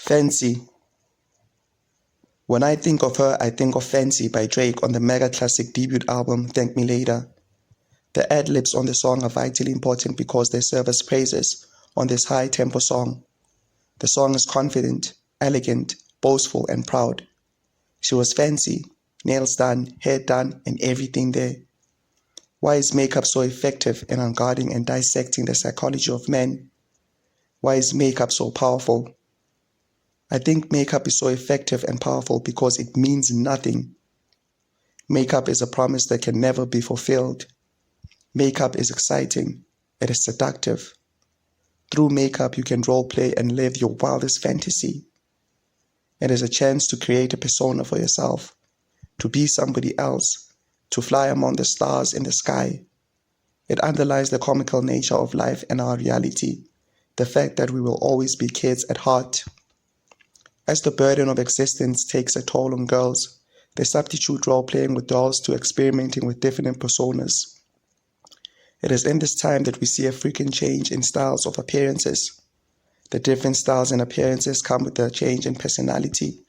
Fancy. When I think of her, I think of Fancy by Drake on the mega classic debut album Thank Me Later. The ad-libs on the song are vitally important because they serve as praises on this high-tempo song. The song is confident, elegant, boastful, and proud. She was fancy, nails done, hair done, and everything there. Why is makeup so effective in unguarding and dissecting the psychology of men? Why is makeup so powerful? I think makeup is so effective and powerful because it means nothing. Makeup is a promise that can never be fulfilled. Makeup is exciting. It is seductive. Through makeup, you can role play and live your wildest fantasy. It is a chance to create a persona for yourself, to be somebody else, to fly among the stars in the sky. It underlies the comical nature of life and our reality, the fact that we will always be kids at heart. As the burden of existence takes a toll on girls, they substitute role-playing with dolls to experimenting with different personas. It is in this time that we see a frequent change in styles of appearances. The different styles and appearances come with a change in personality.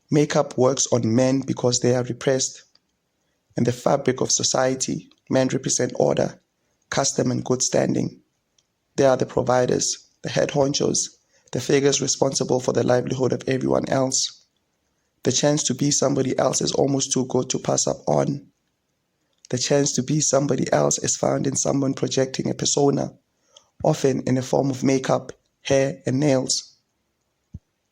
Makeup works on men because they are repressed. In the fabric of society, men represent order, custom, and good standing. They are the providers, the head honchos, the figures responsible for the livelihood of everyone else. The chance to be somebody else is almost too good to pass up on. The chance to be somebody else is found in someone projecting a persona, often in the form of makeup, hair, and nails.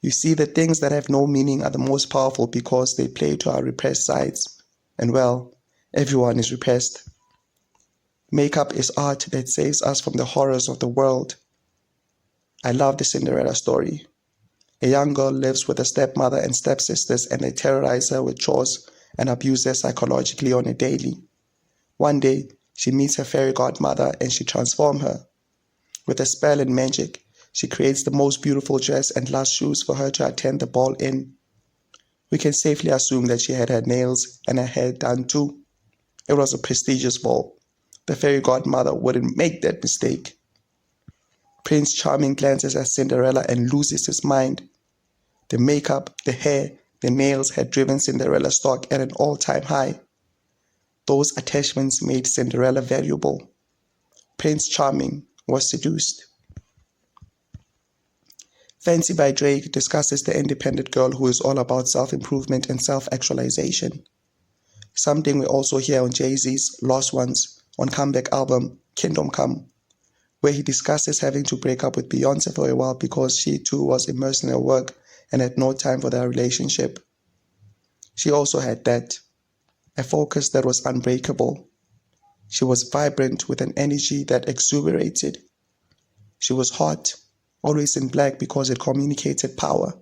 You see, the things that have no meaning are the most powerful because they play to our repressed sides. And well, everyone is repressed. Makeup is art that saves us from the horrors of the world. I love the Cinderella story. A young girl lives with a stepmother and stepsisters, and they terrorize her with chores and abuse her psychologically on a daily. One day, she meets her fairy godmother and she transforms her. With a spell and magic, she creates the most beautiful dress and last shoes for her to attend the ball in. We can safely assume that she had her nails and her hair done too. It was a prestigious ball. The fairy godmother wouldn't make that mistake. Prince Charming glances at Cinderella and loses his mind. The makeup, the hair, the nails had driven Cinderella's stock at an all-time high. Those attachments made Cinderella valuable. Prince Charming was seduced. Fancy by Drake discusses the independent girl who is all about self-improvement and self-actualization. Something we also hear on Jay-Z's Lost Ones on comeback album Kingdom Come, where he discusses having to break up with Beyonce for a while because she too was immersed in her work and had no time for their relationship. She also had that, a focus that was unbreakable. She was vibrant with an energy that exuberated. She was hot, always in black because it communicated power,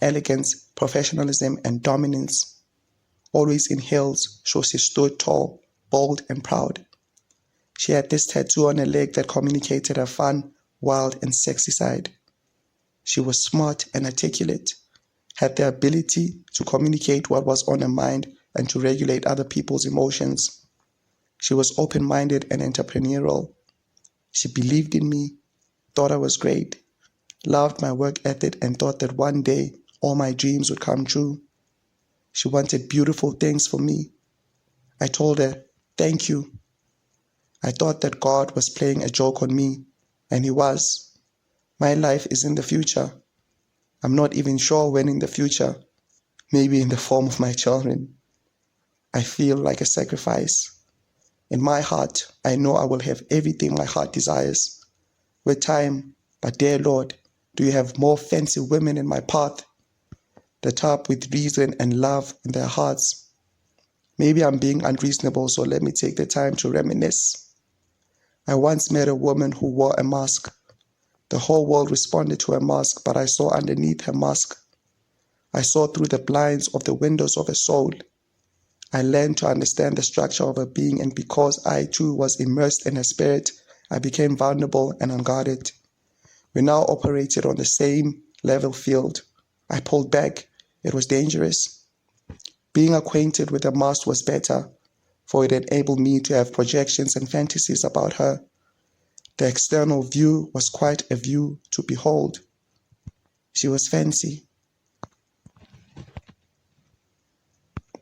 elegance, professionalism, and dominance. Always in heels, so she stood tall, bold, and proud. She had this tattoo on her leg that communicated her fun, wild, and sexy side. She was smart and articulate, had the ability to communicate what was on her mind and to regulate other people's emotions. She was open-minded and entrepreneurial. She believed in me, thought I was great, loved my work ethic, and thought that one day all my dreams would come true. She wanted beautiful things for me. I told her, thank you. I thought that God was playing a joke on me, and he was. My life is in the future. I'm not even sure when in the future, maybe in the form of my children. I feel like a sacrifice. In my heart, I know I will have everything my heart desires. With time, but dear Lord, do you have more fancy women in my path? The type with reason and love in their hearts. Maybe I'm being unreasonable, so let me take the time to reminisce. I once met a woman who wore a mask. The whole world responded to her mask, but I saw underneath her mask. I saw through the blinds of the windows of her soul. I learned to understand the structure of her being, and because I too was immersed in her spirit, I became vulnerable and unguarded. We now operated on the same level field. I pulled back. It was dangerous. Being acquainted with the mask was better, for it enabled me to have projections and fantasies about her. The external view was quite a view to behold. She was fancy.